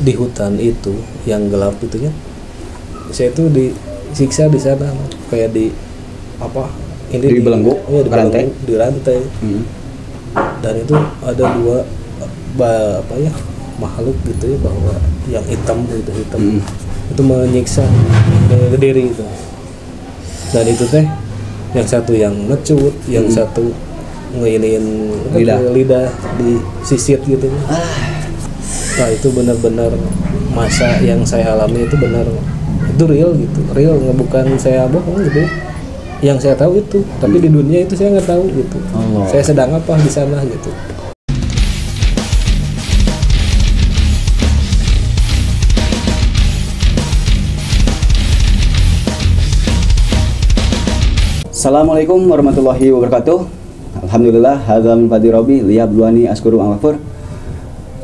di hutan itu yang gelap itu kan, saya itu disiksa di sana kayak di apa ini Di belenggu, ya, di rantai? belenggu, di rantai. Dan itu ada dua apa ya makhluk gitu ya, bahwa yang hitam itu itu menyiksa ke diri itu. Dan itu teh yang satu yang ngecut, yang satu ngeinin lidah disisir gitu. Nah itu benar-benar masa yang saya alami itu benar, itu real gitu, real, bukan saya bohong gitu. Yang saya tahu itu, tapi di dunia itu saya nggak tahu gitu. Saya sedang apa di sana gitu. Assalamualaikum warahmatullahi wabarakatuh. Alhamdulillah, hadza min fadli rabbi liyabluwani askuru am akfur.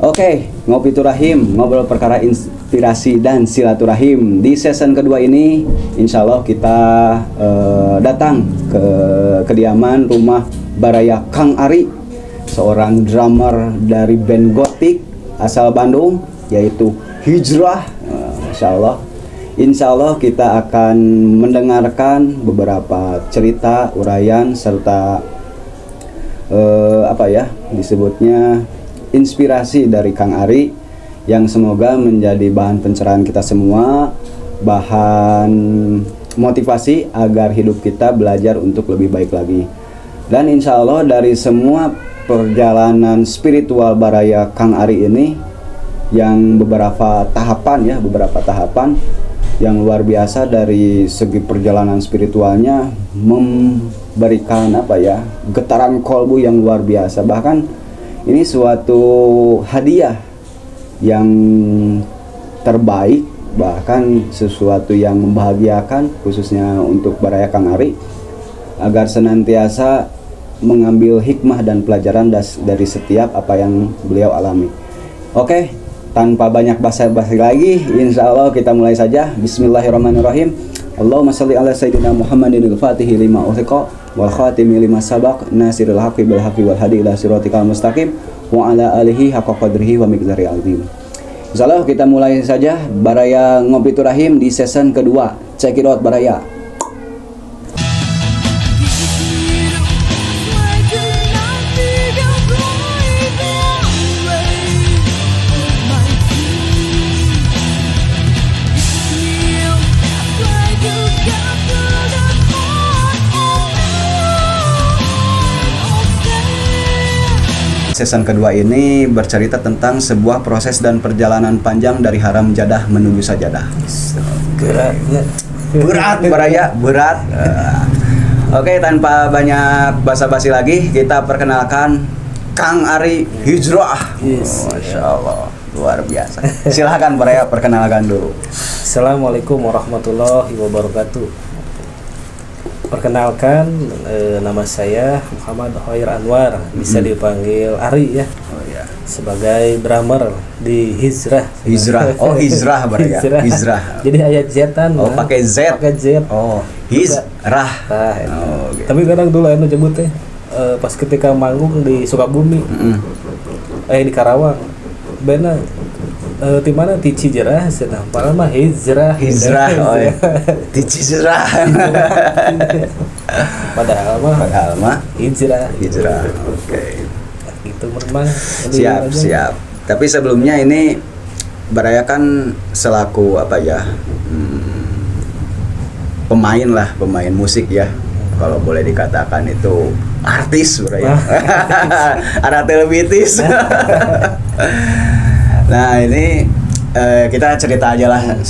Oke, ngopi turahim, ngobrol perkara inspirasi dan silaturahim. Di season kedua ini, insya Allah kita datang ke kediaman rumah Baraya Kang Ari, seorang drummer dari band gotik asal Bandung, yaitu Hijrah. Masya Allah. Insya Allah kita akan mendengarkan beberapa cerita, uraian, serta apa ya disebutnya, inspirasi dari Kang Ari yang semoga menjadi bahan pencerahan kita semua, bahan motivasi agar hidup kita belajar untuk lebih baik lagi. Dan insya Allah dari semua perjalanan spiritual Baraya Kang Ari ini yang beberapa tahapan yang luar biasa dari segi perjalanan spiritualnya, memberikan apa ya, getaran kolbu yang luar biasa. Bahkan ini suatu hadiah yang terbaik, bahkan sesuatu yang membahagiakan khususnya untuk Baraya Kang Ari, agar senantiasa mengambil hikmah dan pelajaran dari setiap apa yang beliau alami. Oke, tanpa banyak basa-basi lagi, insya Allah kita mulai saja. Bismillahirrahmanirrahim. Allahumma sholli ala sayyidina Muhammadin al-Fatihi lima ughliqa wal khatimi lima sabaq nasiril haqqi bil haqqi wal hadi ila siratikal mustaqim wa ala alihi haqqa qadrihi wa miqdari azim. Insyaallah kita mulai saja Baraya Ngopi Turahim di season kedua. Check it out Baraya. Season kedua ini bercerita tentang sebuah proses dan perjalanan panjang dari haram jadah menuju sajadah. Berat Baraya, berat. Oke, tanpa banyak basa-basi lagi, kita perkenalkan Kang Ari Hijrah. Masya Allah, luar biasa. Silahkan Baraya, perkenalkan dulu. Assalamualaikum warahmatullahi wabarakatuh. Perkenalkan, nama saya Muhammad Hoir Anwar, bisa dipanggil Ari ya. Oh ya. Sebagai drummer di Hijrah. Hijrah. Oh, Hijrah Baraya. Hijrah. Jadi ayat Z-an. Oh, pakai Z. Pakai Z. Oh, Hijrah. Nah, okay. Tapi kadang dulu anu nyebutnya pas ketika manggung di Sukabumi. Di Karawang. Benar. Di mana di Cijerah, sedang padahal mah Hijrah. Oh ya. Di Cijerah. Padahal mah Hijrah. Oke. Itu memang. Siap. Tapi sebelumnya ini Baraya kan selaku apa ya? Pemain musik ya. Kalau boleh dikatakan itu artis Baraya. Ada televitis. Nah ini kita cerita aja lah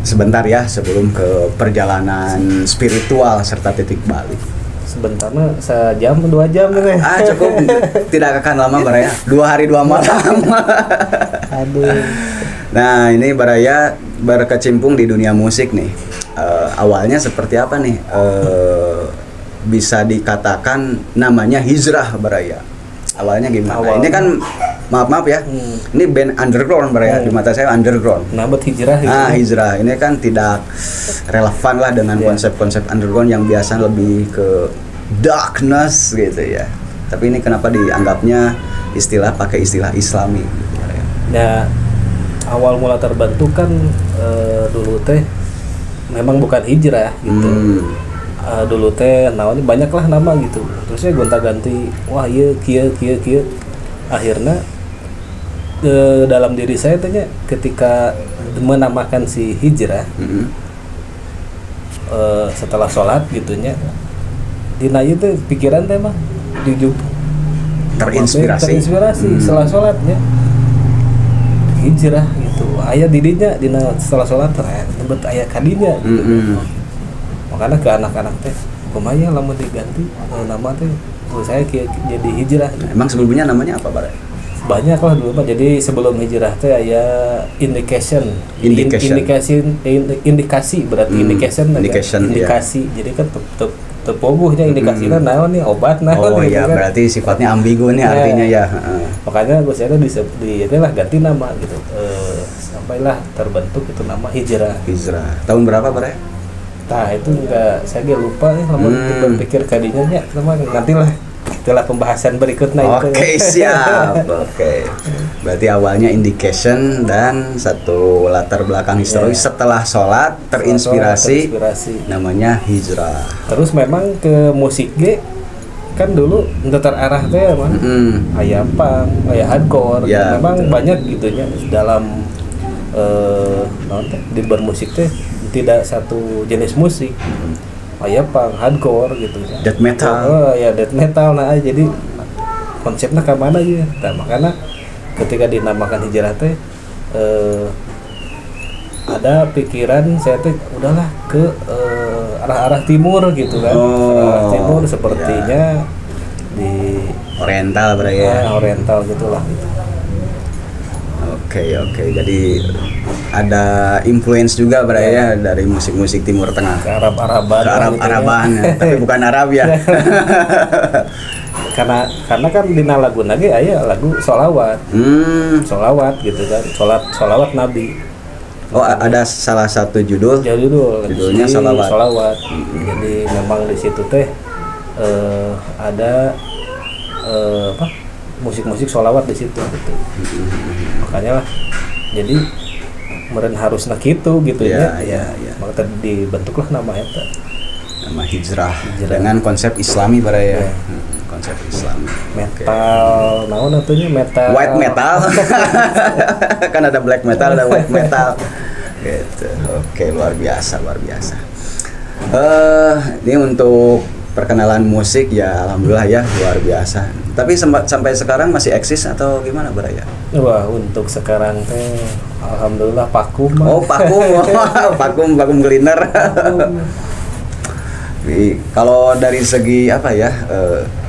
sebentar ya sebelum ke perjalanan spiritual serta titik balik. Sebentar mah sejam 2 jam nih. Cukup, tidak akan lama Baraya. 2 hari 2 malam. Aduh. Nah ini Baraya berkecimpung di dunia musik nih. Awalnya seperti apa nih? Bisa dikatakan namanya Hijrah Baraya. Awalnya gimana? Ini kan maaf ya, ini band underground Baraya, di mata saya underground. Nah, buat Hijrah. Hijrah ini kan tidak relevan lah dengan konsep-konsep underground yang biasa lebih ke darkness gitu ya. Tapi ini kenapa dianggapnya pakai istilah Islami? Ya, awal mula terbentuk kan dulu teh memang bukan hijrah gitu. Dulu teh naon banyak lah nama gitu. Terusnya gonta-ganti, wah iya kieu. Akhirnya dalam diri saya tanya ketika menamakan si hijrah setelah sholat gitunya, dina ieu teh pikiran teh mah terinspirasi setelah sholatnya hijrah gitu. Aya didinya dina setelah sholat tebet aya kadinya gitu. Makanya ke anak-anak teh kumaha lamun diganti nama teh saya jadi hijrah. Emang sebelumnya namanya apa, Bare? Banyak lah dulu Pak. Jadi sebelum hijrah teh aya indikasi berarti indikasi. Jadi kan tepoguhnya indikasinya naon nih obat naon. Oh iya, kan. berarti sifatnya ambigu nih artinya ya. Makanya gue saya itulah ganti nama gitu. Sampailah terbentuk itu nama hijrah. Hijrah. Tahun berapa, Bare? Nah itu enggak, saya lupa nih lamun berpikir kadinya nya nantilah itulah pembahasan berikutnya. Oke, siap. Oke. Berarti awalnya indication dan satu latar belakang historis setelah sholat terinspirasi namanya hijrah. Terus memang ke musik G kan dulu untuk terarah teh mah aya punk, aya hardcore, ya, memang betul. Banyak gitunya dalam di bermusik teh tidak satu jenis musik. Aya punk, hardcore gitu ya. Death metal. Ya death metal. Nah, jadi konsepnya ke mana aja. Nah, makanya ketika dinamakan hijrah teh ada pikiran saya teh udahlah ke arah-arah timur gitu kan. Arah timur sepertinya di oriental berarti ya. Oriental gitulah gitu. Oke. Jadi ada influence juga berarti ya dari musik-musik Timur Tengah. Ke Arab-Araban. Ya. Tapi bukan Arab ya. karena kan di lagu lagi aya lagu sholawat. Sholawat gitu kan. Sholawat Nabi. Oh, ada salah satu judulnya sholawat. Jadi memang di situ teh ada musik-musik sholawat di situ gitu. Makanya lah jadi meren harus gitu ya. Maka dibentuklah nama eta. Nama hijrah dengan konsep Islami berarti ya. Konsep Islami. Metal, naon atunya metal. White metal. Kan ada black metal, ada white metal. Gitu. Oke, luar biasa. Ini untuk perkenalan musik ya, alhamdulillah ya luar biasa. Tapi sampai sekarang masih eksis atau gimana, Baraya? Wah, untuk sekarang teh alhamdulillah vakum. Oh, vakum cleaner. Kalau dari segi apa ya,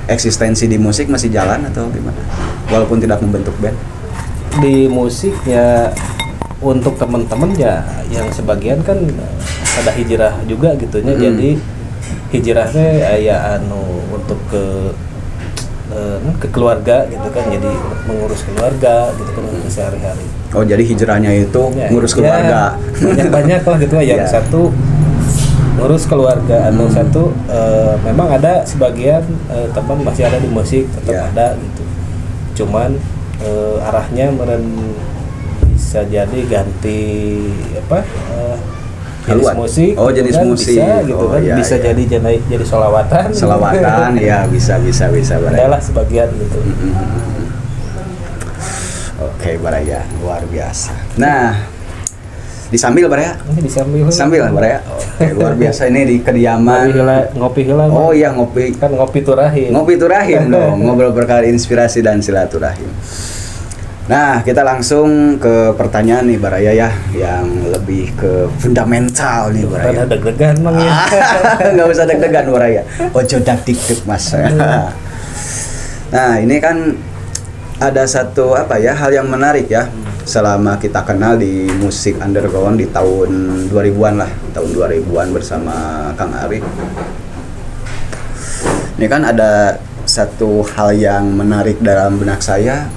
eksistensi di musik masih jalan atau gimana? Walaupun tidak membentuk band. Di musik ya untuk teman-teman ya yang sebagian kan ada hijrah juga gitunya. Jadi hijrahnya ya untuk ke keluarga gitu kan, jadi mengurus keluarga gitu kan sehari-hari. Oh, jadi hijrahnya itu ngurus keluarga. Banyak lah gitu ya. Yang satu ngurus keluarga atau satu memang ada sebagian teman masih ada di musik tetap ada gitu. Cuman arahnya bisa jadi ganti jenis musik. Oh, jenis kan, musik. Bisa gitu kan. Bisa jadi sholawatan. Sholawatan ya, bisa adalah sebagian gitu. Oke, Baraya, luar biasa. Nah, disambil Baraya? Sambil Baraya. Oke, luar biasa ini di kediaman. Ngopi heula. Oh iya, ngopi. Kan ngopi turahim. Ngopi turahim dong, ngobrol berkali inspirasi dan silaturahim. Nah, kita langsung ke pertanyaan nih Baraya ya, yang lebih ke fundamental nih Baraya. Ada deg-degan Mang ya. Nggak usah deg-degan Baraya. Ojo dak-dik Mas. Nah, ini kan ada satu hal yang menarik ya. Selama kita kenal di musik underground di tahun 2000-an lah, tahun 2000-an bersama Kang Ari. Ini kan ada satu hal yang menarik dalam benak saya.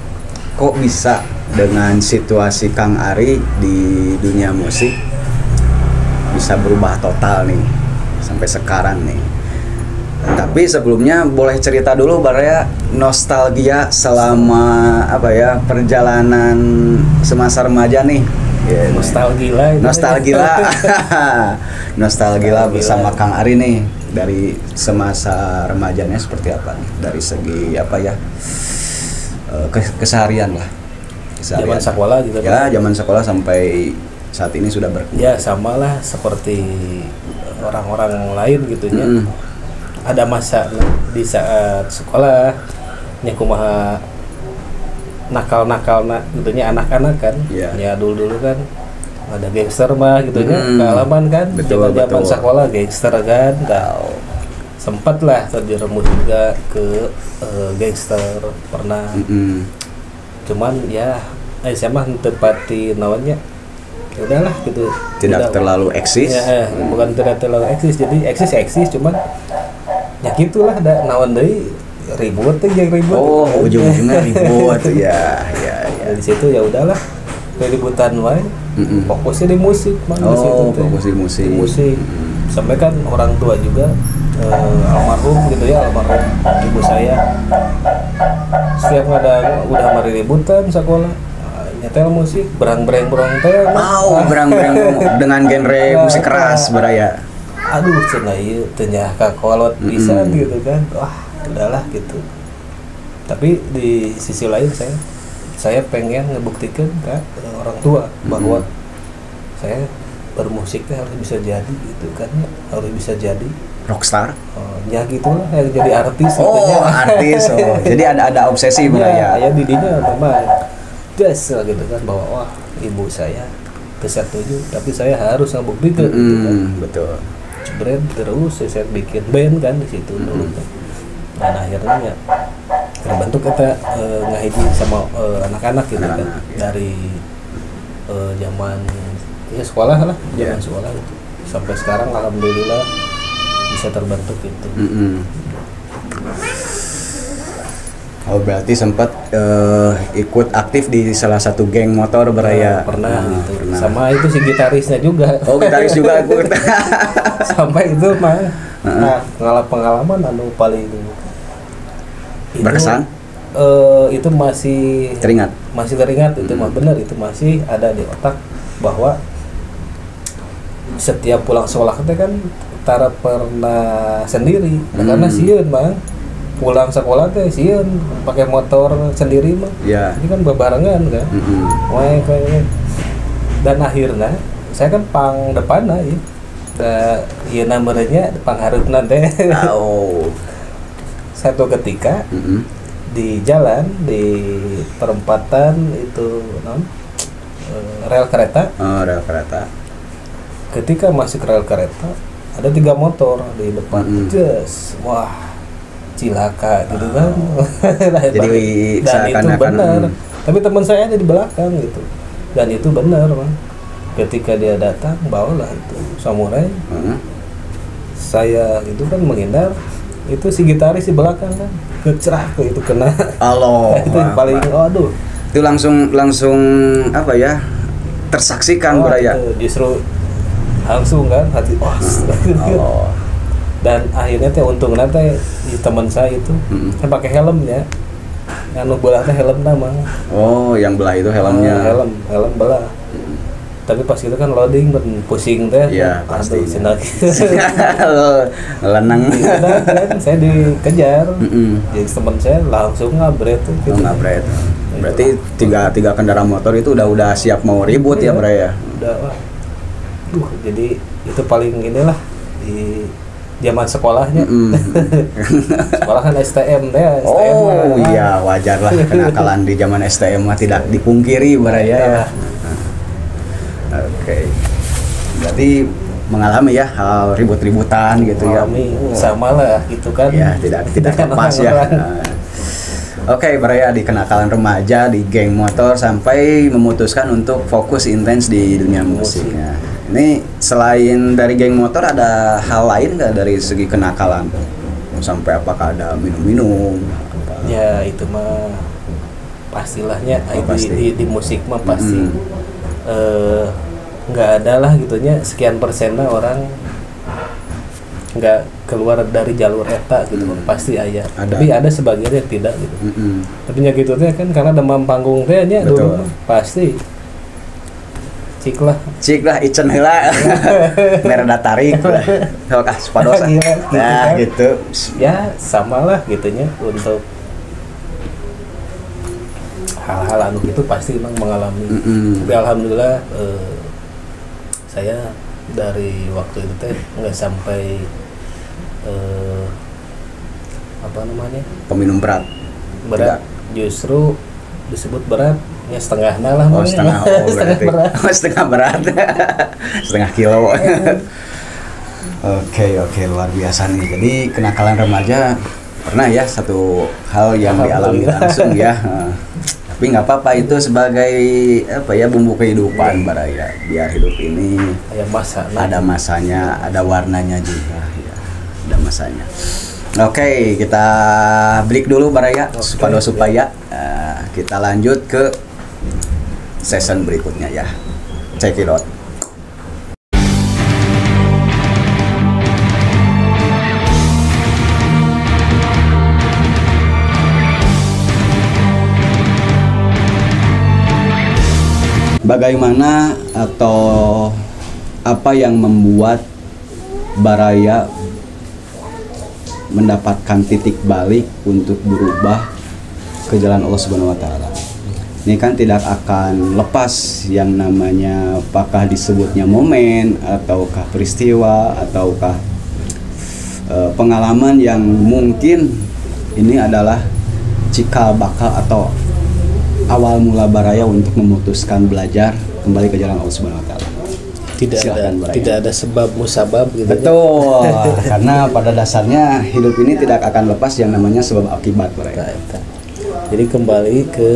Kok bisa dengan situasi Kang Ari di dunia musik bisa berubah total nih sampai sekarang nih. Tapi sebelumnya boleh cerita dulu Baraya nostalgia selama apa ya perjalanan semasa remaja nih. Nostalgia itu. Nostalgia bersama Kang Ari nih dari semasa remajanya seperti apa nih dari segi apa ya keseharian lah. Zaman sekolah gitu ya, zaman sekolah sampai saat ini sudah ya sama lah seperti orang-orang lain gitunya. Ada masa di saat sekolah nya kumaha nakal-nakal gitunya anak-anak kan. Ya dulu kan ada gangster mah gitunya pengalaman kan. Zaman sekolah gangster kan. Sempat lah terjerumus juga ke gangster pernah. Cuman ya saya mah tepati naonnya ya udahlah gitu, tidak terlalu eksis ya, bukan tidak terlalu eksis, jadi eksis cuman ya gitulah ada naon deui ribut tuh yang ribut ujung-ujungnya ribut ya di situ ya udahlah keributan wae fokusnya di musik di situ fokus di musik sampai kan orang tua juga almarhum gitu ya, almarhum ibu saya setiap ada udah mari ributan sekolah nyetel musik berang-berang teh berang-berang dengan genre musik keras Baraya. Aduh cenah ieu teu nya kakolot pisan gitu kan. Wah, udahlah gitu. Tapi di sisi lain saya pengen ngebuktikan ke orang tua bahwa saya bermusik harus bisa jadi gitu kan, harus bisa jadi rockstar. Ya gitulah, jadi artis artis. Jadi ada obsesi Baraya. Ya didinya memang gas lah gitu kan, bahwa wah ibu saya setuju tapi saya harus ngebuktikan gitu kan. Betul. Brand terus saya bikin band kan di situ dulu kan. Dan akhirnya ya terbentuk kita ngahiji sama anak-anak gitu kan dari zaman ya sekolah lah, zaman sekolah itu sampai sekarang alhamdulillah bisa terbentuk itu. Oh berarti sempat ikut aktif di salah satu geng motor Baraya. Pernah gitu. Pernah. Sama itu si gitarisnya juga. Oh gitaris juga ikut. Sampai itu mah pengalaman anu paling itu, berkesan. Itu masih teringat itu mah benar, itu masih ada di otak bahwa setiap pulang sekolah kita kan tara pernah sendiri karena sieun mah pulang sekolah teh sieun pakai motor sendiri mah. Ini kan bebarengan kan. Dan akhirnya saya kan pang depan ya. Ieu namanya panghareupeuna teh. Satu ketika di jalan di perempatan itu rel kereta. Rel kereta. Ketika masuk rel kereta ada 3 motor di depan. Wah cilaka gitu kan. Jadi dan itu benar. Tapi teman saya ada di belakang gitu. Dan itu benar, man. Ketika dia datang bawalah itu samurai. Saya itu kan menghindar, itu si gitaris di belakang kan ngecerak itu kena. Itu paling aduh. Itu langsung apa ya? Tersaksikan Baraya. Justru langsung kan hati dan akhirnya teh untungnya teh di teman saya itu saya pakai helmnya, anu belah teh helm nama. Yang belah itu helmnya. Helm belah. Tapi pas itu kan loading dan pusing teh. Iya pasti. Lenang. Kan saya dikejar. Jadi teman saya langsung ngabret tuh. Gitu. Ngabret. Berarti tiga kendaraan motor itu udah siap mau ribut ya Baraya. Udah wah. Jadi itu paling inilah di zaman sekolahnya. Sekolah kan STM deh. Iya wajar lah kenakalan di zaman STM mah tidak dipungkiri Baraya. Oke. Berarti mengalami ya hal ribut-ributan gitu ya. Sama lah gitu kan. Ya tidak lepas ya. Oke, Baraya di kenakalan remaja di geng motor sampai memutuskan untuk fokus intens di dunia musiknya. Ini selain dari geng motor ada hal lain nggak dari segi kenakalan? Sampai apakah ada minum-minum? Ya itu mah pastilahnya di musik mah pasti nggak ada lah gitunya sekian persennya orang nggak keluar dari jalur eta gitu, pasti aya. Ada. Tapi ada sebagian yang tidak gitu. Tapi nya gitu teh kan karena demam panggung teh nya Betul. dulu mah pasti cik lah icen heula. Mereda tarik lah. Sok supados. Gila, gitu Nah, kan. gitu. Ya samalah gitunya untuk hal-hal anu itu pasti memang mengalami. Tapi alhamdulillah saya dari waktu itu teh nggak sampai apa namanya Peminum berat. berat, justru disebut berat ya setengah lah Oh, namanya. setengah. Oh, berarti. berat. Oh, setengah berat. Setengah kilo. Oke, luar biasa nih. Jadi kenakalan remaja pernah ya satu hal yang dialami Alhamdulillah. langsung ya. Tapi nggak apa-apa, itu sebagai apa ya, bumbu kehidupan Baraya. Biar hidup ini Kayak masa ada masanya, ada warnanya juga ya. Ada masanya. Oke, kita break dulu Baraya supaya kita lanjut ke season berikutnya ya. Check it out. Bagaimana atau apa yang membuat Baraya mendapatkan titik balik untuk berubah ke jalan Allah Subhanahu wa taala? Ini kan tidak akan lepas yang namanya apakah disebutnya momen ataukah peristiwa ataukah pengalaman yang mungkin ini adalah cikal bakal atau awal mula Baraya untuk memutuskan belajar kembali ke jalan Allah Subhanahu wa taala. Silakan, Baraya. tidak ada sebab musabab gitu. Betul, karena pada dasarnya hidup ini tidak akan lepas yang namanya sebab akibat Baraya. Jadi kembali ke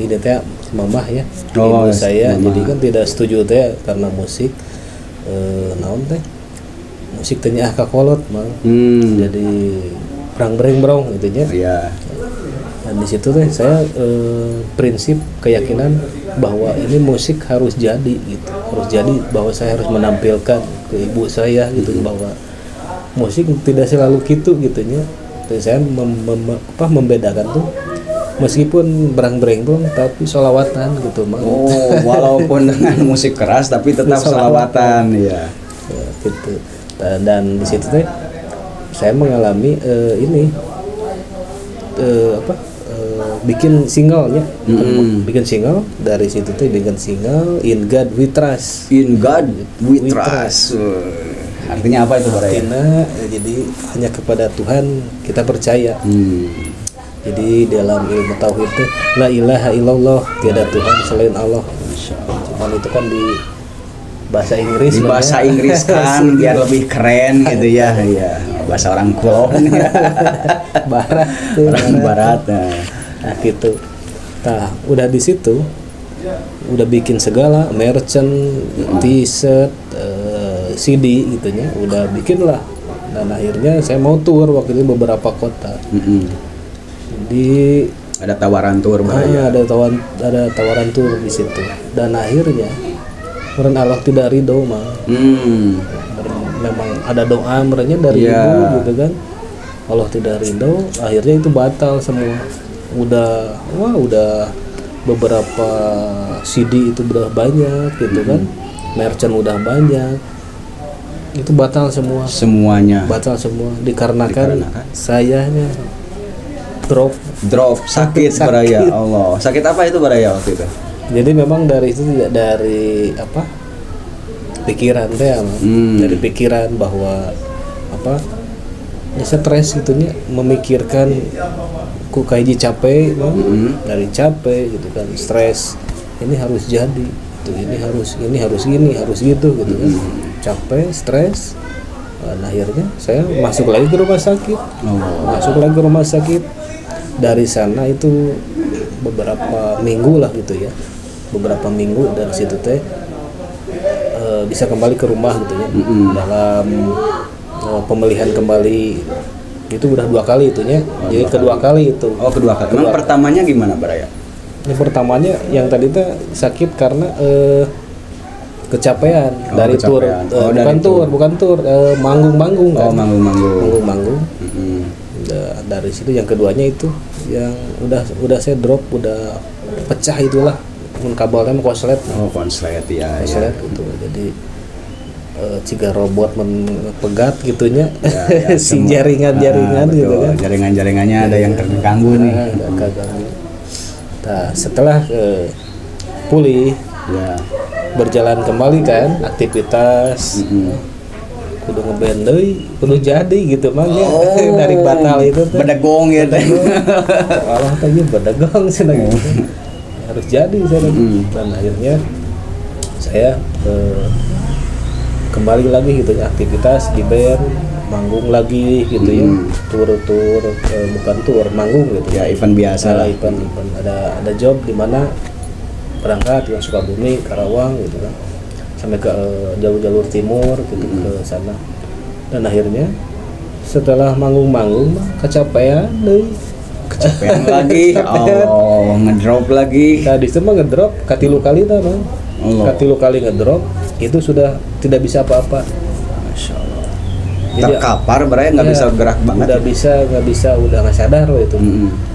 ide teh mamah ya, Oh, ibu saya. mamah. Jadi kan tidak setuju teh karena musik naon teh musik teh nya kakolot mang. Jadi brang-breng gitu nya. Iya. Dan di situ teh saya prinsip keyakinan bahwa ini musik harus jadi gitu, harus jadi bahwa saya harus menampilkan ke ibu saya gitu bahwa musik tidak selalu gitu gitunya. Jadi saya membedakan tuh meskipun berang-bereng pun tapi sholawatan gitu mang. Oh, walaupun dengan musik keras tapi tetap selawatan ya. Ya, gitu. Dan di situ teh saya mengalami ini bikin singlenya, bikin single. Dari situ tuh bikin single In God We Trust. In God we We trust. Artinya apa itu Baraya? Artinya jadi hanya kepada Tuhan kita percaya. Jadi dalam ilmu tauhid itu la ilaha illallah, tiada Tuhan selain Allah. Cuman itu kan di bahasa Inggris. Di bahasa Inggris kan biar lebih keren gitu ya. Iya, bahasa orang kulon. Barat. Orang barat. Nah gitu. Nah udah di situ, udah bikin segala merchant, t-shirt, CD gitunya, udah bikin lah. Dan akhirnya saya mau tour waktu itu beberapa kota. Jadi Ada tawaran tur Baraya. ada tawaran tour di situ. Dan akhirnya karena Allah tidak ridho mah. Memang ada doa merenya dari ibu gitu kan. Allah tidak ridho, akhirnya itu batal semua. Udah beberapa CD itu udah banyak gitu kan. Merchant udah banyak. Itu batal semua. Semuanya Batal semua dikarenakan sayanya drop sakit Baraya. Allah. Sakit apa itu Baraya waktu itu? Jadi memang dari itu tidak dari pikiran teh dari pikiran bahwa ya stres gitunya, memikirkan ku kaiji capek dari capek gitu kan, stres ini harus jadi gitu, ini harus gini harus gitu gitu kan, capek stres. Dan akhirnya saya masuk lagi ke rumah sakit. Dari sana itu beberapa minggu lah gitu ya, beberapa minggu dari situ teh bisa kembali ke rumah gitu ya. Dalam pemilihan kembali itu udah 2 kali itunya. Jadi kedua kali itu. Oh, kedua kali. Memang pertamanya gimana Baraya? Yang pertamanya yang tadi teh sakit karena Oh, kecapean dari kecapean. tur, Oh, dari bukan tur, manggung-manggung Oh, kan. manggung-manggung. Manggung-manggung. Mm-mm. Dari situ yang keduanya itu yang udah saya drop, udah pecah itulah. Kabelnya mau konslet. Oh, konslet ya. Konslet gitu. Jadi jika robot pegat gitunya Ya, si semua. jaringan-jaringan Betul. gitu kan. Jaringan-jaringannya ada yang terganggu nih. Ada keganggu. Nah, setelah pulih, Ya. berjalan kembali kan aktivitas, kudu ngeband deui, kudu jadi gitu mah ya. Dari batal itu teh Bedegong ya teh. Allah teh ieu bedegong cenah gitu. Harus jadi saya dan akhirnya saya kembali lagi gitu ya, aktivitas di band, manggung lagi gitu ya, tur bukan tur, manggung gitu Ya, event biasa lah. event ada job di mana berangkat yang Sukabumi, Karawang gitu kan, sampai ke jalur-jalur timur gitu ke sana. Dan akhirnya setelah manggung-manggung mah kecapean deh. Kecapean lagi. Kecapean. Oh, ngedrop lagi. Nah di situ mah ngedrop katilu kali dah bang. Allah. Katilu kali ngedrop itu sudah tidak bisa apa-apa. Masya Allah. Jadi, Terkapar berarti nggak ya, bisa gerak banget. nggak bisa udah nggak sadar loh itu. Mm-mm.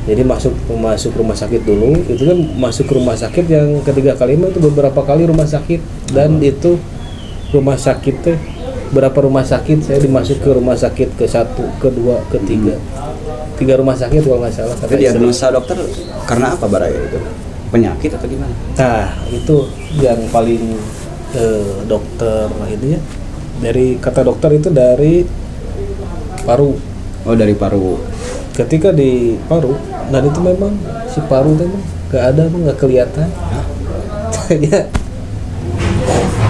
Jadi masuk rumah sakit dulu, itu kan masuk rumah sakit yang ketiga kali mah itu beberapa kali rumah sakit, dan itu rumah sakit teh berapa rumah sakit saya dimasuk ke rumah sakit ke satu, kedua, ketiga, tiga rumah sakit kalau nggak salah. Tapi diagnosa dokter karena apa baraya itu? Penyakit atau gimana? Nah itu yang paling dokter ini ya, dari kata dokter itu dari paru. Oh, dari paru. Ketika di paru, dan itu memang si paru itu memang nggak ada, nggak kelihatan. Ya,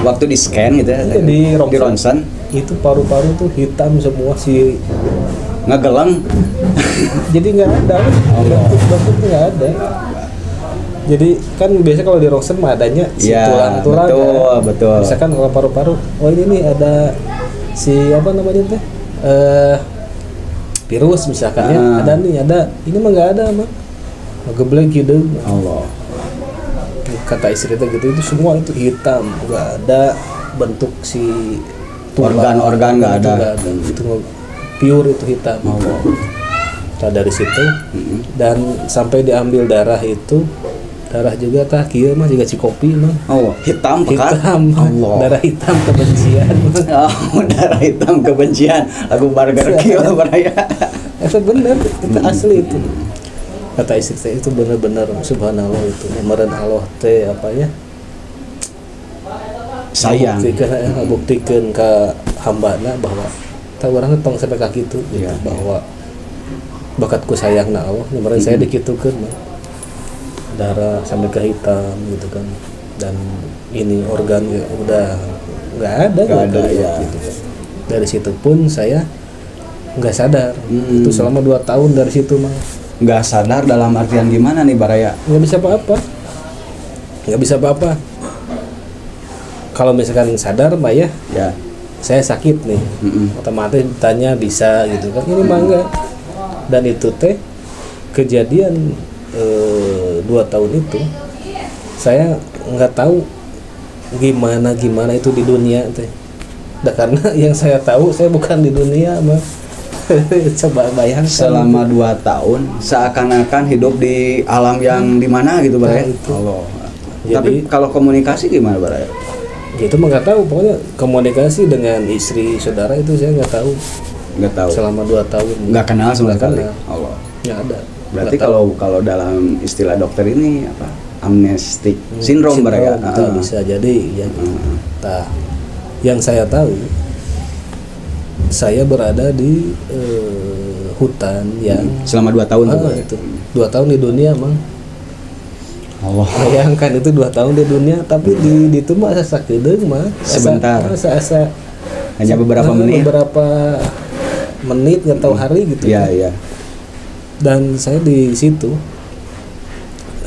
Waktu di scan gitu ya? di ronsen itu paru-paru tuh hitam semua si, ngegelang. jadi nggak ada, bentuk nggak ada. Jadi kan biasa kalau di ronsen mah adanya si Ya, tulang-tulang betul, kan. betul. Misalkan kalau paru-paru, oh ini nih ada si apa namanya teh, virus misalkan ya, ada ini mah nggak ada mah, ngegeblek gitu. Allah. Kata istri teh gitu, itu semua itu hitam, nggak ada bentuk si Organ-organ nggak ada. itu pure itu hitam. Allah. Nah, dari situ dan sampai diambil darah itu, darah juga tah kieu mah juga cikopi mah. Allah, hitam pekat. Hitam, Allah. darah hitam kebencian. Oh, darah hitam kebencian. Lagu burger kill baraya. Itu bener, itu asli itu. Kata istri saya itu benar-benar subhanallah itu. Kemarin Allah teh apa ya? Sayang. Buktikan ke hambana bahwa tak orang tong sampai kaki itu gitu, Iya, bahwa bakatku sayangna Allah. Kemarin saya dikitukeun mah. Darah sampai ke hitam gitu kan. Dan ini organ ya udah nggak ada, ya. gitu kan. Dari situ pun saya nggak sadar. Itu selama 2 tahun dari situ mah. Nggak sadar dalam artian gimana nih baraya? Nggak bisa apa-apa. Kalau misalkan sadar mah ya, Ya. saya sakit nih, otomatis ditanya bisa gitu kan, ini mah enggak. Dan itu teh kejadian 2 tahun itu saya nggak tahu gimana itu di dunia teh. Karena yang saya tahu saya bukan di dunia mah. Coba bayangkan Selama 2 tahun seakan-akan hidup di alam yang di mana gitu baraya. itu. Allah. Jadi- Tapi kalau komunikasi gimana baraya? itu mah nggak tahu, pokoknya komunikasi dengan istri saudara itu saya nggak tahu Nggak tahu. selama 2 tahun. Nggak kenal sama Nggak sekali. kenal. Allah. Nggak ada. Berarti Nggak tahu. kalau dalam istilah dokter ini apa? Amnestik sindrom baraya. Itu bisa jadi ya. Nah, yang saya tahu, saya berada di hutan yang Selama 2 tahun tuh, Baraya. itu 2 tahun di dunia mang. Allah. Bayangkan itu 2 tahun di dunia, tapi di itu mah asa kedeung mah. Sebentar. Asa Hanya beberapa menit. Beberapa menit nggak tahu hari gitu. Iya, iya. Dan saya di situ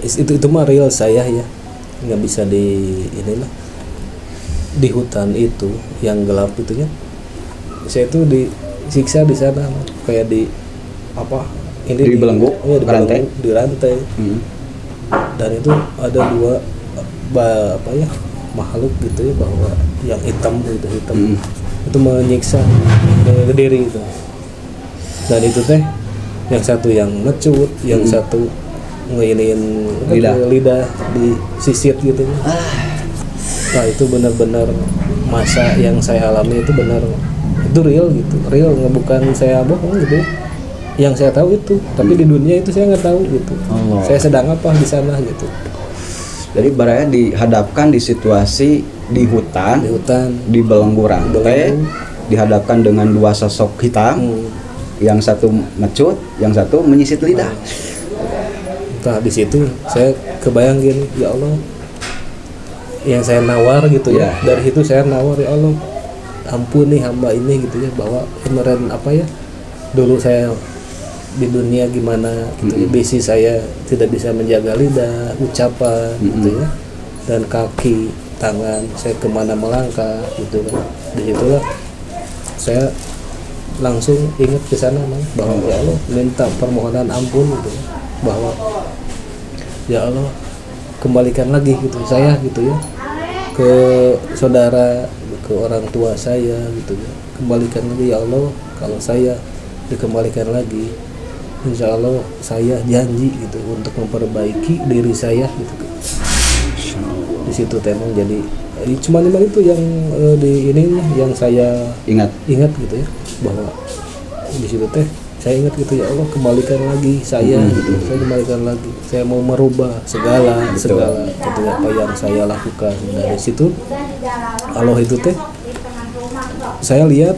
itu mah real saya ya, nggak bisa di inilah, di hutan itu yang gelap itu ya, saya itu disiksa di sana kayak di apa ini Dibelenggu? iya, Rantai? di rantai. Dan itu ada 2 apa ya, makhluk gitu ya, bahwa yang hitam itu menyiksa ke diri itu. Dan itu teh yang satu yang ngecut, yang satu ngeinin lidah disisit gitu. Nah itu benar-benar masa yang saya alami itu benar, itu real gitu, real, bukan saya bohong gitu. Yang saya tahu itu, tapi di dunia itu saya nggak tahu gitu. Saya sedang apa di sana gitu. Jadi baraya dihadapkan di situasi di hutan, di belenggu rantai, dihadapkan dengan dua sosok hitam, yang satu mecut, yang satu menyisit lidah. Nah di situ saya kebayang gini, ya Allah, yang saya nawar gitu ya. Dari situ saya nawar, ya Allah, ampuni hamba ini gitu ya, bahwa kemarin apa ya, dulu saya di dunia gimana gitu ya, bisi saya tidak bisa menjaga lidah, ucapan gitu ya, dan kaki, tangan saya kemana melangkah gitu kan. Di situlah saya langsung ingat ke sana bahwa ya Allah, minta permohonan ampun gitu ya, bahwa ya Allah, kembalikan lagi gitu saya gitu ya ke saudara, ke orang tua saya gitu ya, kembalikan lagi ya Allah. Kalau saya dikembalikan lagi, insya Allah saya janji gitu untuk memperbaiki diri saya gitu. Di situ temang jadi cuma itu yang di ini yang saya ingat gitu ya, bahwa di situ teh saya ingat gitu, ya Allah, kembalikan lagi saya gitu, saya kembalikan lagi, saya mau merubah segala gitu apa yang saya lakukan. Dari situ Allah itu teh saya lihat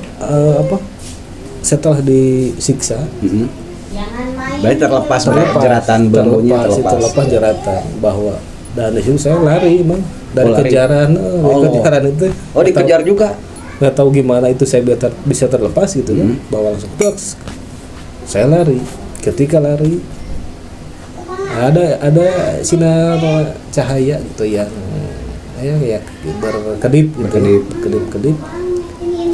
setelah disiksa, berarti terlepas jeratan belenggunya, terlepas jeratan, bahwa dan di situ saya lari dari kejaran, kejaran itu. Dikejar juga. Nggak tahu gimana itu saya bisa terlepas gitu kan, bahwa langsung saya lari. Ketika lari ada sinar cahaya gitu yang berkedip gitu.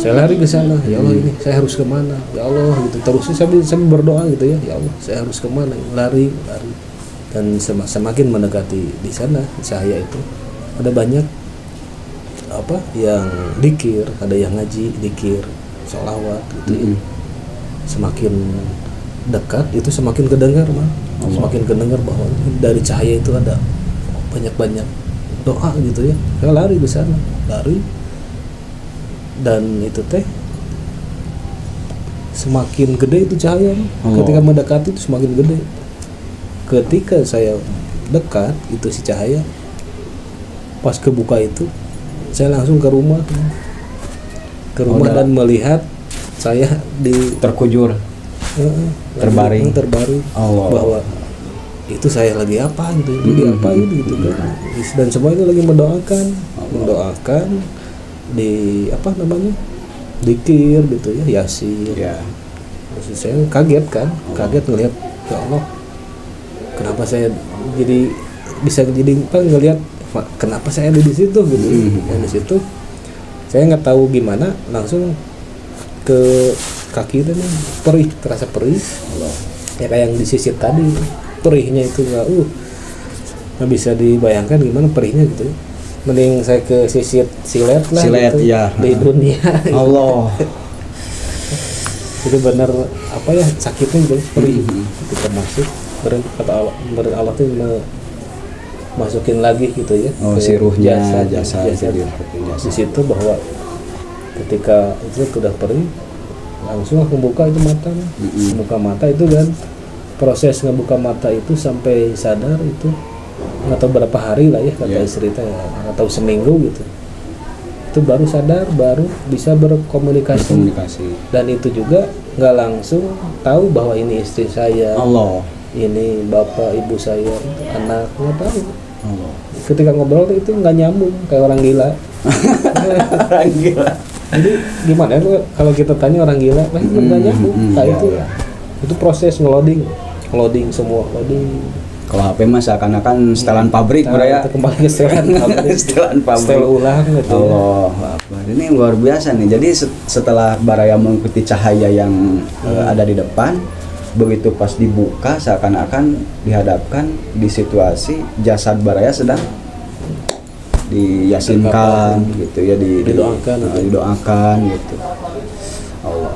Saya lari ke sana, ya Allah, ini saya harus kemana, ya Allah gitu. Terus saya berdoa gitu ya Allah, saya harus kemana, lari. Dan semakin mendekati di sana cahaya itu, ada banyak yang dikir, ada yang ngaji dikir, sholawat gitu ya. Semakin dekat itu semakin kedengar semakin kedengar bahwa dari cahaya itu ada banyak doa gitu ya. Saya lari di sana, dan itu teh semakin gede itu cahaya. Ketika mendekati itu semakin gede. Ketika saya dekat itu si cahaya, pas kebuka itu saya langsung ke rumah dan melihat saya terkujur, terbaring bahwa itu saya lagi apa gitu, gitu kan. Dan semua itu lagi mendoakan di dikir gitu ya, yasin. Maksud saya kaget ngelihat, ya Allah, kenapa saya bisa ngelihat kenapa saya ada di situ gitu. Dan di situ saya nggak tahu gimana, langsung ke kaki itu perih, terasa perih. Ya kayak yang disisit tadi, perihnya itu nggak bisa dibayangkan gimana perihnya gitu. Mending saya ke silet gitu, ya di dunia. Allah. Itu benar sakitnya gitu, perih. Kita masuk, kata Allah tuh masukin lagi gitu ya, si ruhnya jasa di situ, bahwa ketika itu sudah perih, langsung membuka itu mata, membuka mata itu. Dan proses ngebuka mata itu sampai sadar itu nggak tahu berapa hari lah ya, kata istri teh, nggak tahu seminggu gitu. Itu baru sadar, baru bisa berkomunikasi. Dan itu juga nggak langsung tahu bahwa ini istri saya, Allah, ini bapak ibu saya, itu anak, nggak tahu. Ketika ngobrol itu nggak nyambung, kayak orang gila. Orang gila. Jadi gimana ya kalau kita tanya orang gila, pasti nggak nyambung. Itu proses ngeloading semua. Kalau HP mah seakan-akan setelan pabrik, ya. Kembali ke setelan pabrik. Setel ulang gitu. Allah, ini luar biasa nih. Jadi setelah Baraya mengikuti cahaya yang ada di depan, begitu pas dibuka seakan-akan dihadapkan di situasi jasad Baraya sedang diyasinkan gitu ya, Didoakan gitu. didoakan gitu. Allah.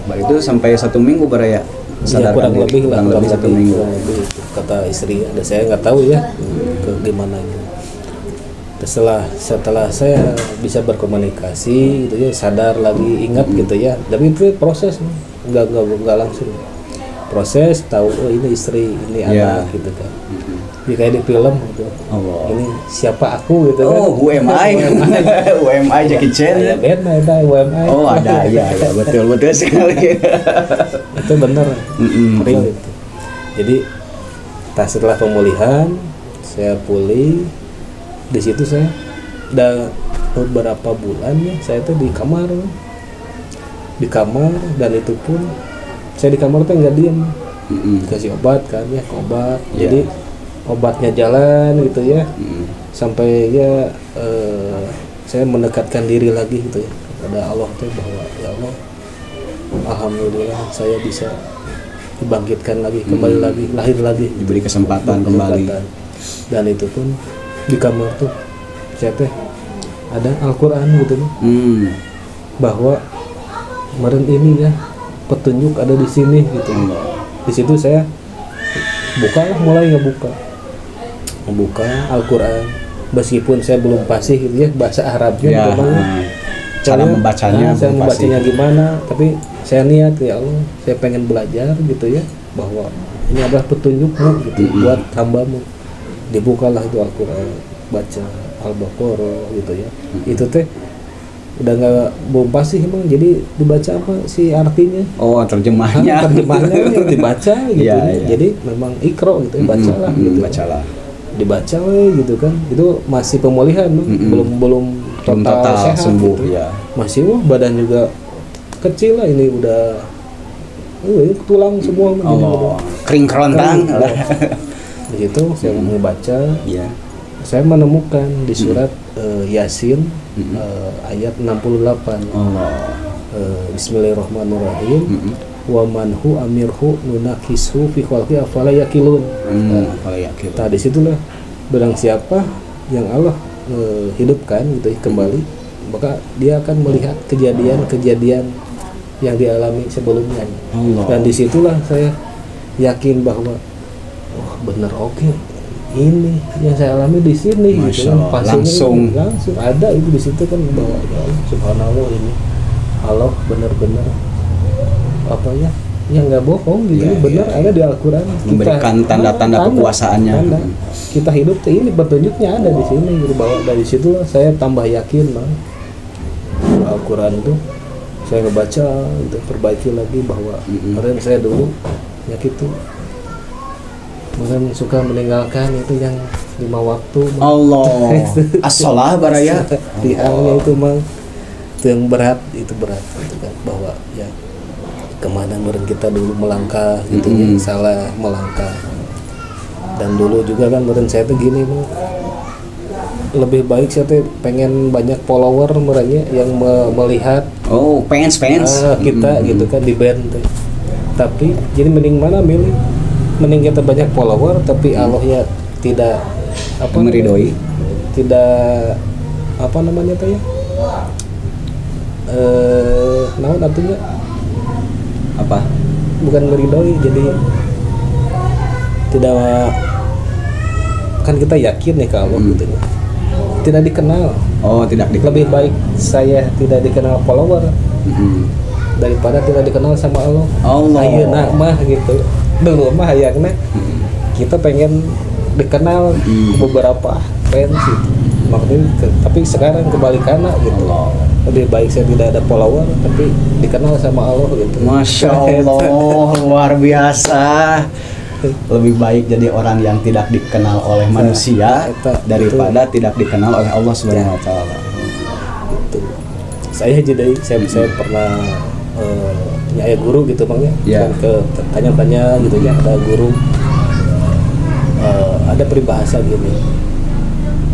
Baru itu sampai 1 minggu beraya Ya, kurang lebih lah, kurang lebih 1 minggu. kurang lebih itu. Kata istri, ada saya nggak tahu ya ke gimana gitu. Setelah saya bisa berkomunikasi gitu ya, sadar lagi, ingat gitu ya, tapi itu proses, nggak langsung proses, tahu oh ini istri, ini Ya. anak gitu kan. Ya, kayak di film gitu. Allah. Ini siapa aku gitu kan. Oh, who am I? Who am I, Jackie Chan? Ya, beda ada UMI. Oh, ada, ya betul sekali. Itu bener, real itu. Jadi setelah pemulihan saya pulih, di situ saya udah beberapa bulan ya, saya tuh di kamar, dan itu pun saya di kamar tuh nggak diem, kasih obat kan ya, obat. Jadi obatnya jalan gitu ya, sampai ya saya mendekatkan diri lagi gitu ya kepada Allah tuh, bahwa ya Allah, alhamdulillah saya bisa dibangkitkan lagi, kembali lagi, lahir lagi, Diberi kesempatan kembali. Dan itu pun di kamar tuh saya teh ada Al-Quran gitu nih, bahwa kemarin ini ya petunjuk ada di sini gitu. Di situ saya mulai ngebuka Al-Quran, meskipun saya belum fasih gitu ya bahasa Arabnya Ya, gimana, cara membacanya saya belum membacanya fasih. gimana, tapi saya niat ya Allah, saya pengen belajar gitu ya, bahwa ini adalah petunjukmu gitu buat hambamu. Dibukalah itu Al-Quran, baca Al-Baqarah gitu ya. Itu teh udah nggak belum pasti emang, jadi dibaca apa sih artinya, Oh, terjemahnya. terjemahnya dibaca gitu Iya, ya. iya. Jadi memang ikro gitu ya, bacalah gitu, Bacalah. dibaca gitu kan. Itu masih pemulihan, belum total sehat sembuh gitu. ya. Masih badan juga kecil lah, ini udah ini tulang semua Allah, kering kerontang. Di situ saya membaca, Iya. saya menemukan di surat Yasin ayat 68. Allah. Bismillahirrahmanirrahim. Wa manhu amirhu nunakisu fi khalqi afala yakilun. Kalau yakin. Nah, disitulah barang siapa yang Allah hidupkan gitu kembali, maka dia akan melihat kejadian-kejadian yang dialami sebelumnya. Allah. Dan disitulah saya yakin bahwa bener, oke, ini yang saya alami di sini gitu kan. Masya Allah. Pastinya langsung ada itu di situ kan, bahwa ya Allah, subhanallah, ini Allah benar-benar apa ya, yang nggak bohong gitu, Ya, benar ya, ada di Al-Quran. Memberikan tanda-tanda kekuasaannya. tanda. Kita hidup tuh ini petunjuknya ada di sini gitu, bahwa dari situlah saya tambah yakin bang, Al-Quran tuh saya ngebaca gitu, perbaiki lagi, bahwa kemarin saya dulu ya gitu, kemudian suka meninggalkan itu yang 5 waktu Bang. Allah. As-shalah baraya. Tiangnya itu mang, itu yang berat gitu kan, bahwa ya kemana kemarin kita dulu melangkah gitu ya, salah melangkah. Dan dulu juga kan kemarin saya tuh gini Bang, lebih baik saya tuh pengen banyak follower mereka yang melihat Oh, fans. kita gitu kan di band tuh. Tapi jadi mending mending kita banyak follower tapi Allah ya tidak apa Meridoi. tidak apa namanya tuh ya, naon artinya, Apa? bukan meridoi, jadi tidak, kan kita yakin nih kalau gitu ya, tidak dikenal. Oh, tidak dikenal. Lebih baik saya tidak dikenal follower daripada tidak dikenal sama Allah. Allah. Ayeuna mah gitu. Dulu mah hayangna kita pengen dikenal beberapa fans gitu. Makanya tapi sekarang kebalikannya gitu. Lebih baik saya tidak ada follower tapi dikenal sama Allah gitu. Masya Allah, luar biasa. Lebih baik jadi orang yang tidak dikenal oleh manusia daripada tidak dikenal oleh Allah Subhanahu wa taala. Gitu. Saya pernah punya guru gitu Bang ya. Ke tanya-tanya gitu ya, ada guru ada peribahasa gini.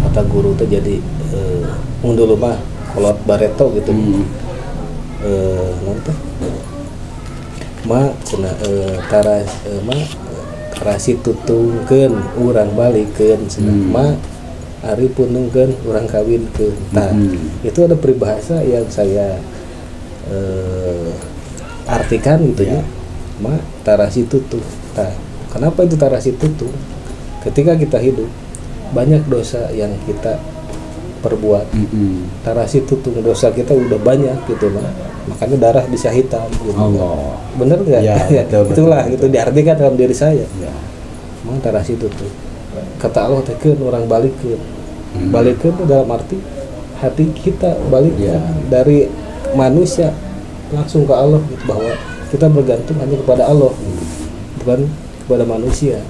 Kata guru tuh jadi dulu mah kolot bareto gitu. Nanti cenah tarasi tutungkeun urang balikeun cenah Ari punungkeun urang kawinkeun. Tah, itu ada peribahasa yang saya artikan gitu ya. Ma tarasi tutu. Tah, kenapa itu tarasi tutu? Ketika kita hidup banyak dosa yang kita perbuat. Tarasi tutu, dosa kita udah banyak gitu mah. Makanya darah bisa hitam gitu. Allah. Bener nggak? Ya, betul, itulah betul. itu diartikan dalam diri saya. Ya. Mang tarasi tutu. Kata Allah tekeun orang balikeun. Balikeun itu dalam arti hati kita balik dari manusia langsung ke Allah gitu, bahwa kita bergantung hanya kepada Allah, bukan kepada manusia.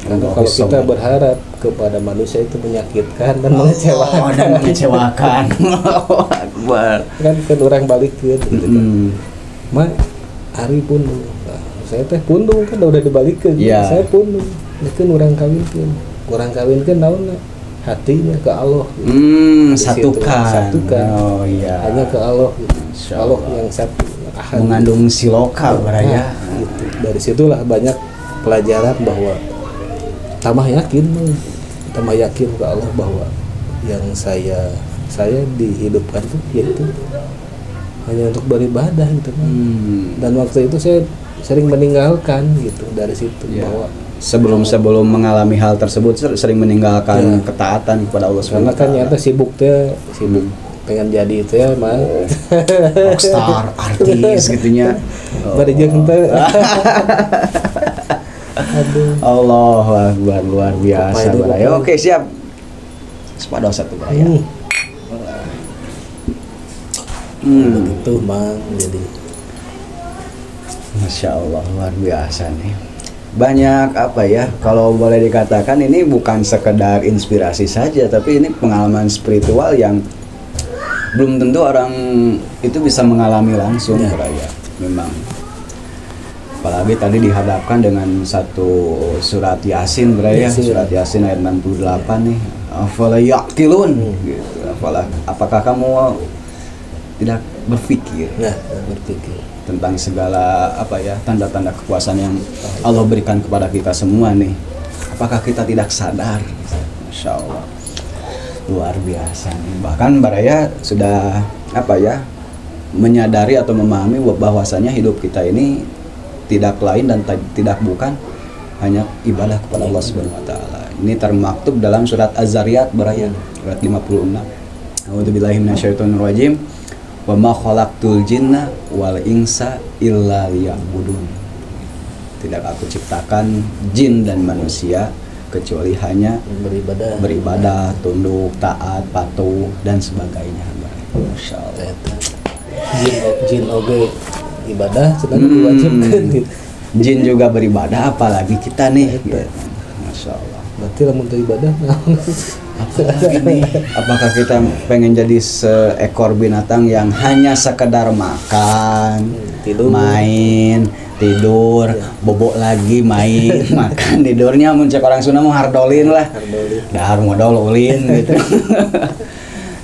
Karena kalau kita berharap kepada manusia itu menyakitkan dan mengecewakan. Akbar. Kan orang balikeun gitu kan. Ma hari pundung. Nah, saya teh pundung kan udah dibalikeun. Saya pundung. Nekeun urang kawinkeun. Urang kawinkeun naonna? Hatinya ke Allah gitu. Satukan. Oh iya. Hanya ke Allah gitu. Allah yang satu, Ahad, mengandung siloka beraya. Gitu. Dari situlah banyak pelajaran bahwa tambah yakin ke Allah bahwa yang saya dihidupkan tuh yaitu hanya untuk beribadah gitu kan. Dan waktu itu saya sering meninggalkan gitu dari situ bahwa sebelum mengalami hal tersebut sering meninggalkan ketaatan kepada Allah SWT. Karena kan nyata sibuk pengen jadi itu ya mah rockstar artis gitunya. Barijeng teh. Aduh. Allah Akbar, luar biasa. Oke, siap. Sepadoh satu beraya. Begitu Mang, jadi Masya Allah, luar biasa nih. Banyak apa ya, kalau boleh dikatakan ini bukan sekedar inspirasi saja, tapi ini pengalaman spiritual yang belum tentu orang itu bisa mengalami langsung beraya. Memang apalagi tadi dihadapkan dengan satu surat Yasin beraya, surat Yasin ayat 68 nih. Afala yaqilun gitu. Apakah kamu tidak berpikir? Berpikir tentang segala apa ya, tanda-tanda kekuasaan yang Allah berikan kepada kita semua nih. Apakah kita tidak sadar? Masya Allah, luar biasa nih. Bahkan Baraya sudah apa ya, menyadari atau memahami bahwasanya hidup kita ini tidak lain dan tidak bukan hanya ibadah kepada Allah Subhanahu wa taala. Ini termaktub dalam surat Az-Zariyat Baraya ayat 56. A'udzubillahi minasyaitonirrajim. Wa ma khalaqtul jinna wal insa illa liya'budun. Tidak aku ciptakan jin dan manusia kecuali hanya beribadah, tunduk, taat, patuh dan sebagainya. Masyaallah. Jin oge ibadah sedang diwajibkan gitu. Jin juga beribadah, apalagi kita nih. Gitu. Masya Allah. Berarti lamun teu ibadah apakah kita pengen jadi seekor binatang yang hanya sekedar makan, main, tidur, bobok lagi, main, makan, tidurnya muncul orang Sunda mau hardolin lah, dahar modal ulin gitu.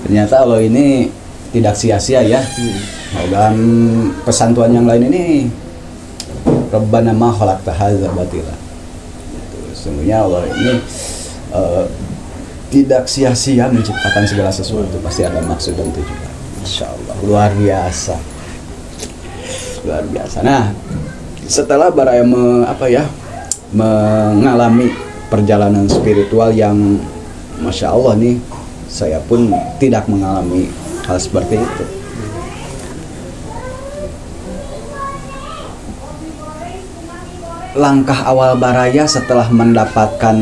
Ternyata Allah ini tidak sia-sia ya. Dalam pesantuan yang lain ini, Rabbana ma khalaqta hadza batila. Sesungguhnya Allah ini tidak sia-sia menciptakan segala sesuatu, pasti ada maksud dan tujuan. Masya Allah, luar biasa, luar biasa. Nah, setelah Baraya mengalami perjalanan spiritual yang Masya Allah nih, saya pun tidak mengalami hal seperti itu. Langkah awal Baraya setelah mendapatkan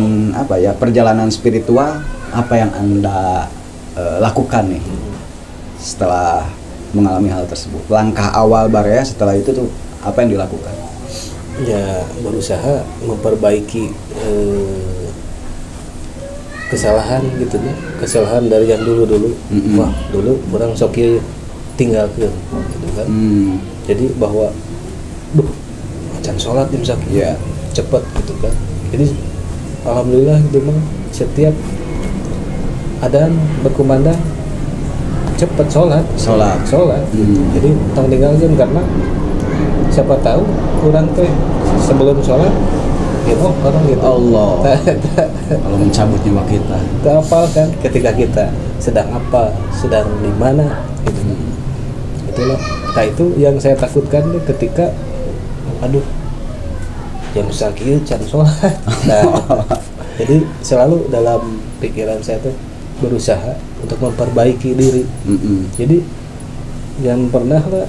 perjalanan spiritual, apa yang Anda lakukan nih setelah mengalami hal tersebut? Langkah awal Baraya setelah itu tuh apa yang dilakukan? Ya, berusaha memperbaiki kesalahan gitu ya, kesalahan dari yang dulu. Wah, dulu orang sok tinggalkan gitu kan. Jadi bahwa can sholat jam sakit cepat gitu kan. Jadi alhamdulillah gitu mah setiap adzan berkumandang cepat sholat. Jadi tong tinggalkan, karena siapa tahu kurang teh sebelum sholat oh orang gitu Allah. Kalau mencabut nyawa kita. kita hafal kan ketika kita sedang apa, sedang di mana gitu. Itulah. Nah itu yang saya takutkan tuh ketika aduh jam sakit can sholat. Nah, jadi selalu dalam pikiran saya tuh berusaha untuk memperbaiki diri. Jadi jangan pernah lah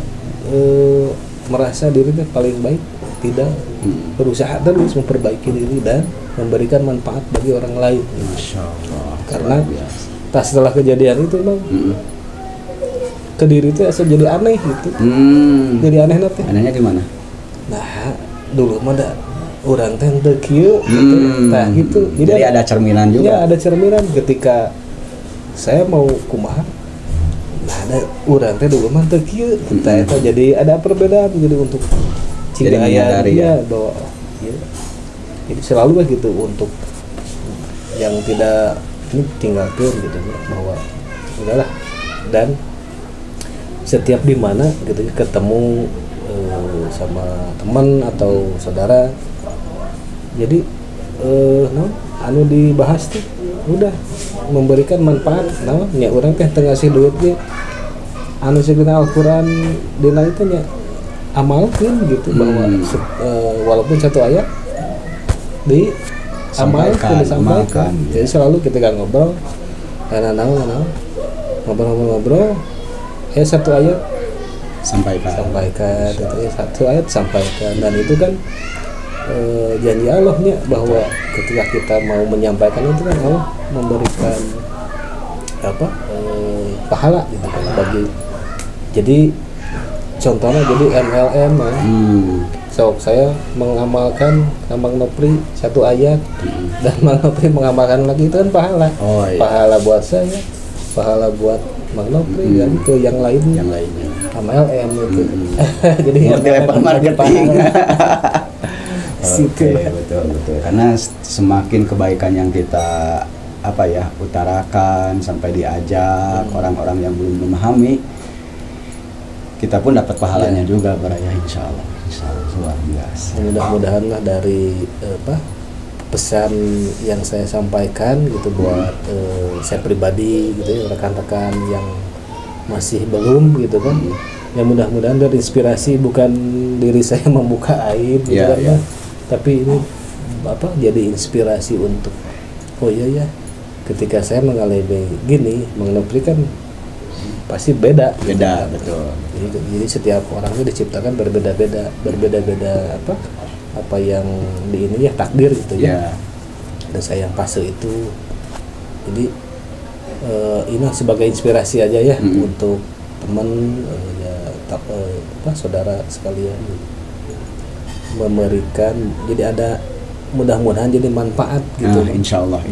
merasa dirinya paling baik, tidak. Berusaha terus memperbaiki diri dan memberikan manfaat bagi orang lain. Masya Allah. Karena setelah kejadian itu bang, ke diri itu asal jadi aneh gitu. Jadi aneh nanti. Anehnya gimana? Nah dulu mah ada orang teh teu kieu gitu. Nah gitu. Jadi ada cerminan juga. Ya ada cerminan ketika saya mau kumaha. Nah ada orang teh dulu mah teu kieu. Nah itu jadi ada perbedaan jadi untuk Jadi menyadari ya bahwa ya, jadi selalu gitu untuk yang tidak ini tinggalkan gitu bahwa udahlah dan setiap di mana gitu ketemu sama teman atau saudara jadi anu dibahas tuh udah memberikan manfaat nya orang teh teu ngasih duit ge anu sagena Al-Qur'an dina itu nya amalkan gitu bahwa walaupun satu ayat disampaikan. Jadi selalu ketika ngobrol ngobrol satu ayat sampaikan itu ya satu ayat sampaikan dan itu kan janji Allahnya bahwa ketika kita mau menyampaikan itu kan Allah memberikan pahala gitu kan bagi jadi contohnya jadi MLM sok saya mengamalkan Mang Nopri satu ayat dan Mang Nopri mengamalkan lagi itu kan pahala. Pahala buat saya, pahala buat Mang Nopri dan ke yang lainnya MLM itu. Jadi level marketing. Oke, betul. Karena semakin kebaikan yang kita utarakan sampai diajak orang-orang yang belum memahami, kita pun dapat pahalanya juga baraya insya Allah luar biasa. Mudah-mudahan lah dari pesan yang saya sampaikan gitu buat saya pribadi gitu ya rekan-rekan yang masih belum gitu kan ya mudah-mudahan berinspirasi bukan diri saya membuka aib gitu kan tapi ini jadi inspirasi untuk oh iya ya ketika saya mengalami gini mengenai kan pasti beda gitu. Betul. Jadi setiap orang itu diciptakan berbeda-beda apa yang di ini ya takdir gitu ya. Dan saya yang fase itu. Jadi ini sebagai inspirasi aja ya untuk teman saudara sekalian memberikan jadi ada mudah-mudahan jadi manfaat gitu. Insya Allah.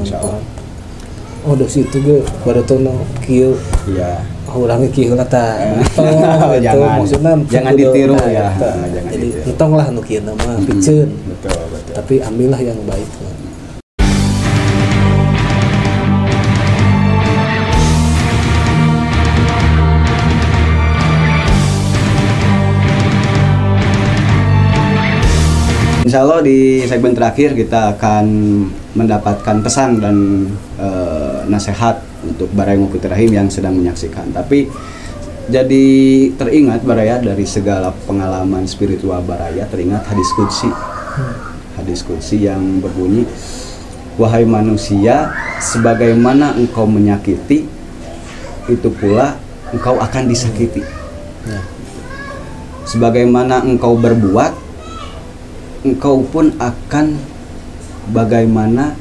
Oh dosi itu gue pada tono kieu. Iya. Orangnya kieu lah ta. Jangan ditiru ya. Jadi entong lah nu kieu mah piceun. Betul. Tapi ambillah yang baik. Insya Allah di segmen terakhir kita akan mendapatkan pesan dan nasihat untuk Baraya Nguputi Rahim yang sedang menyaksikan. Tapi jadi teringat Baraya dari segala pengalaman spiritual Baraya teringat hadis qudsi. Hadis qudsi yang berbunyi, wahai manusia, sebagaimana engkau menyakiti, itu pula engkau akan disakiti. Sebagaimana engkau berbuat, engkau pun akan bagaimana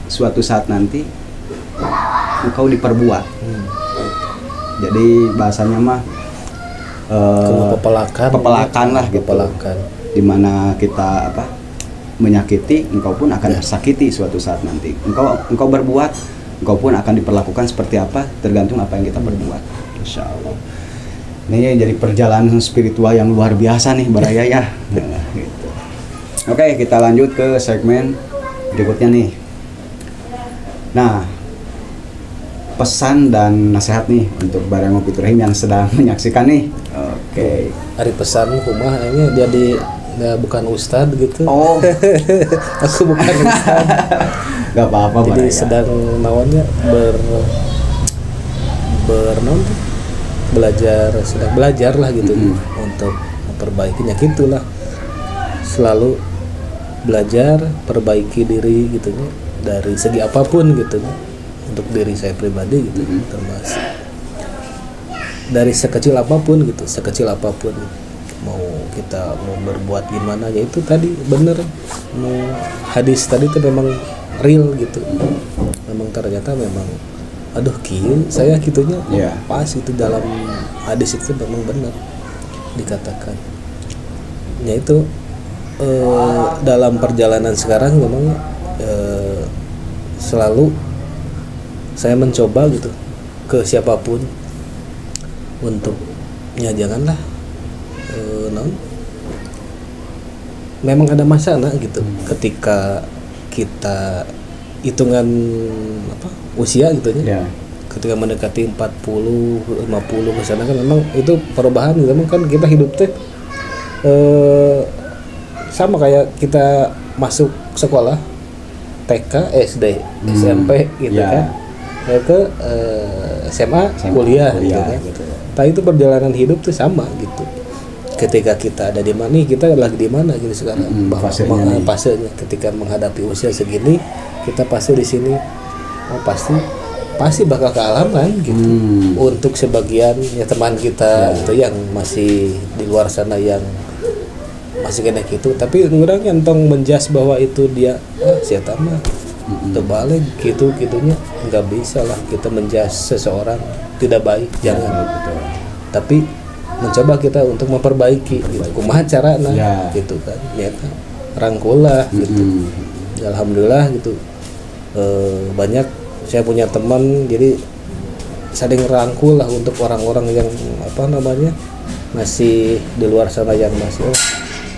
suatu saat nanti engkau diperbuat. Jadi bahasanya mah pepelakan lah gitu. Dimana kita menyakiti, engkau pun akan tersakiti suatu saat nanti. Engkau berbuat, engkau pun akan diperlakukan seperti apa, tergantung apa yang kita berbuat. Insya Allah. Ini jadi perjalanan spiritual yang luar biasa nih Baraya ya. Gitu. Oke, kita lanjut ke segmen berikutnya nih. Nah, pesan dan nasihat nih untuk Baraya Nguputi Rahim yang sedang menyaksikan nih. Oke. Hari pesan kumaha ini jadi nggak bukan ustad gitu. Oh. Aku bukan ustad. Gak apa-apa Jadi Baraya. sedang naonnya bernaon tuh? Sedang belajar lah gitu untuk memperbaikinya gitulah. Selalu belajar perbaiki diri gitu ya, dari segi apapun gitu ya. Untuk diri saya pribadi gitu termasuk dari sekecil apapun gitu, mau kita mau berbuat gimana ya itu tadi bener hadis tadi itu memang real gitu, memang ternyata memang aduh kieu saya gitunya pas itu dalam hadis itu memang benar dikatakan ya itu dalam perjalanan sekarang memang selalu saya mencoba gitu ke siapapun untuk ya janganlah memang ada masalah gitu ketika kita hitungan usia gitu ya. Ketika mendekati 40 50 ke sana kan memang itu perubahan gitu, memang kan kita hidup teh sama kayak kita masuk sekolah TK, SD, SMP gitu kan. Ke SMA, kuliah gitu kan. Nah itu perjalanan hidup tuh sama gitu. Ketika kita ada di mana nih, kita lagi di mana gitu sekarang. Fasenya ketika menghadapi usia segini, kita pasti di sini pasti bakal kealaman gitu. Untuk sebagian ya teman kita itu yang masih di luar sana yang masih kena gitu, tapi orang yang tong menjas bahwa itu dia siapa mah terbalik gitunya nggak bisa lah kita menjas seseorang tidak baik, jangan tapi mencoba kita untuk memperbaiki gitu kumaha carana gitu kan nyata rangkul lah gitu. Alhamdulillah gitu banyak saya punya teman jadi saling rangkul lah untuk orang-orang yang masih di luar sana yang masih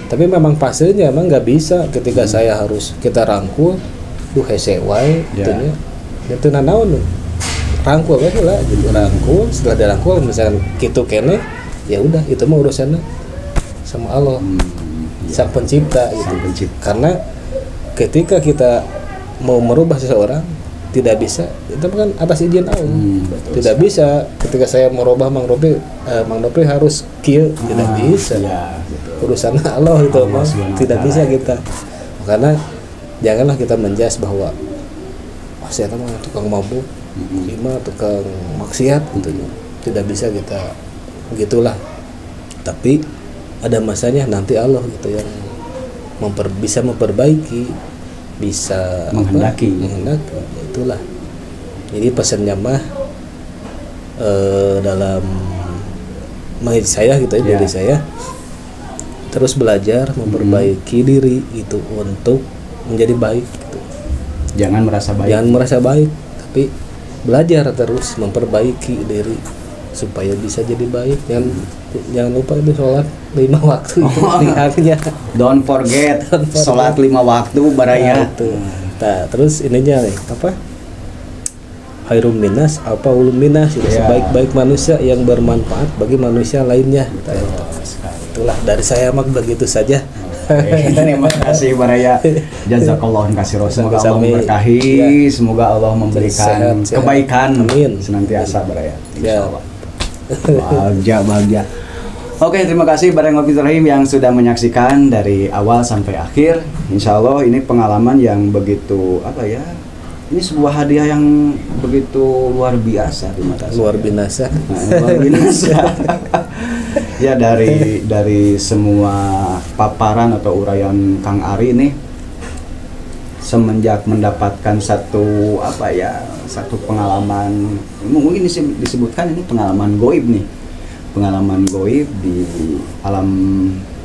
tapi memang pasenya emang nggak bisa ketika saya harus kita rangkul duh hese wae gitu nya. Itu nanaon rangkul we lah gitu rangkul, setelah dirangkul misalkan kitu kene ya udah itu mah urusannya sama Allah sang pencipta gitu. Karena ketika kita mau merubah seseorang tidak bisa, itu kan atas izin Allah. Tidak bisa ketika saya merubah Mang Dopri harus kieu, tidak bisa. Urusan Allah itu mah tidak bisa kita. Karena janganlah kita menjas bahwa saya mah tukang mabuk, tukang maksiat gitu. Tidak bisa kita begitulah. Tapi ada masanya nanti Allah gitu yang bisa memperbaiki, bisa menghendaki. Itulah. Jadi pesannya mah dalam menurut saya gitu ya, dari saya terus belajar memperbaiki diri itu untuk menjadi baik gitu. Jangan merasa baik, tapi belajar terus memperbaiki diri supaya bisa jadi baik. Jangan lupa itu sholat 5 waktu itu lihatnya. Don't forget sholat 5 waktu Baraya. Nah, terus ininya nih khairum minas ulum minas itu sebaik-baik manusia yang bermanfaat bagi manusia lainnya. Itulah dari saya mah begitu saja. Terima kasih Baraya. Jazakallahu khairan. Semoga Allah memberkahi, semoga Allah memberikan kebaikan senantiasa Baraya. Insyaallah. Bahagia. Oke, terima kasih Baraya Ngopi Rahim yang sudah menyaksikan dari awal sampai akhir. Insyaallah ini pengalaman yang begitu ini sebuah hadiah yang begitu luar biasa di mata saya. Luar biasa. Ya dari semua paparan atau uraian Kang Ari ini semenjak mendapatkan satu pengalaman, mungkin disebutkan ini pengalaman goib nih, pengalaman goib di alam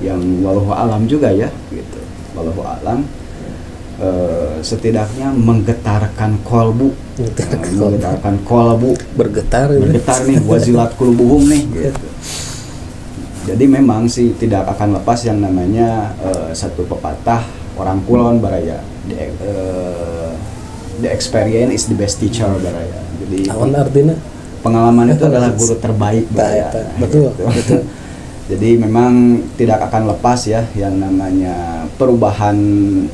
yang wallahu alam juga ya gitu, wallahu alam. Setidaknya menggetarkan kolbu, bergetar nih wazilat kulubuhum nih gitu. Jadi memang sih tidak akan lepas yang namanya satu pepatah orang kulon Baraya, the experience is the best teacher Baraya. Jadi artinya pengalaman itu adalah guru terbaik Baraya. Betul. Jadi memang tidak akan lepas ya yang namanya perubahan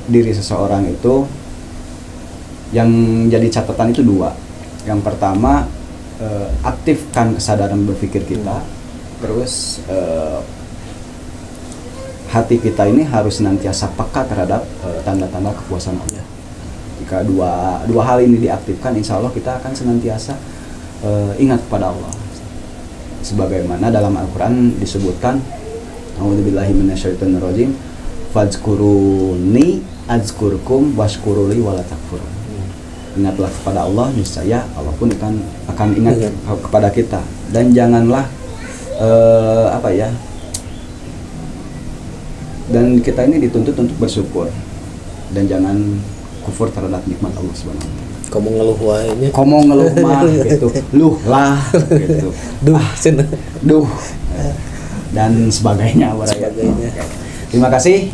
diri seseorang itu. Yang jadi catatan itu dua. Yang pertama, aktifkan kesadaran berpikir kita. Terus hati kita ini harus senantiasa peka terhadap tanda-tanda kepuasan Allah. Jika dua hal ini diaktifkan, insya Allah kita akan senantiasa ingat pada Allah. Sebagaimana dalam Al-Quran disebutkan, A'udzubillahi minasyaitonirrajim, fadzkuruni azkurkum washkuruli wala takfurun. Ingatlah kepada Allah, niscaya Allah pun akan ingat kepada kita. Dan janganlah dan kita ini dituntut untuk bersyukur dan jangan kufur terhadap nikmat Allah Subhanahu wa taala. Kamu ngeluh wahnya. Kamu ngeluh mah gitu. Luh lah gitu. Duh. Dan sebagainya. Terima kasih.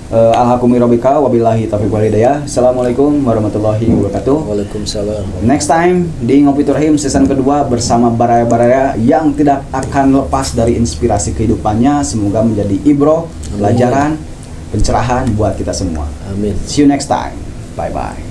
Alhamdulillah robika wabillahi taufiq wal hidayah. Assalamualaikum warahmatullahi wabarakatuh. Waalaikumsalam. Next time di Ngopi Turahim season kedua bersama baraya-baraya yang tidak akan lepas dari inspirasi kehidupannya. Semoga menjadi ibroh, pelajaran, pencerahan buat kita semua. Amin. See you next time. Bye bye.